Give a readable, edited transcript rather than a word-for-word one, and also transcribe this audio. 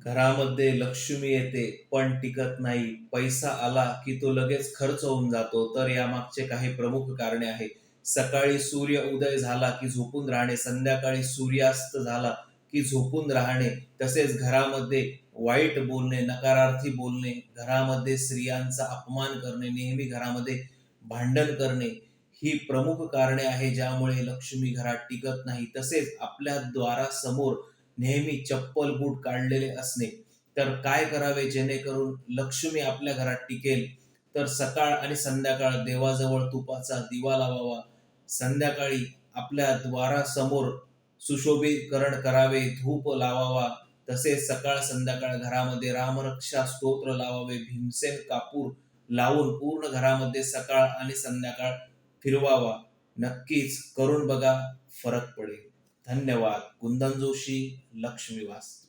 घरामध्ये लक्ष्मी येते पण टिकत नाही. पैसा आला की तो लगेच खर्च होऊन जातो. तर यामागचे काही प्रमुख कारणे आहे. सकाळी सूर्य उदय झाला की झोपून राहणे, संध्याकाळी सूर्यास्त झाला की झोपून राहणे, तसेच घरामध्ये वाईट बोलणे, नकारार्थी बोलणे, घरामध्ये स्त्रियांचा अपमान करणे, नेहमी घरामध्ये भांडण करणे, ही प्रमुख कारणे आहे ज्यामुळे लक्ष्मी घरात टिकत नाही. तसेच आपल्या द्वारासमोर नेहमी चप्पल बूट काढलेले असणे. तर काय करावे जेणेकरून लक्ष्मी आपल्या घरात टिकेल? तर सकाळ आणि संध्याकाळ देवाजवळ तुपाचा दिवा लावावा. संध्याकाळी आपल्या द्वारासमोर सुशोभीकरण करावे, धूप लावावा. तसेच सकाळ संध्याकाळ घरामध्ये रामरक्षा स्तोत्र लावावे, भीमसेन कापूर लावून पूर्ण घरामध्ये सकाळ आणि संध्याकाळ फिरवावा. नक्कीच करून बघा, फरक पडेल. धन्यवाद. कुंदन जोशी, लक्ष्मी वास्तू.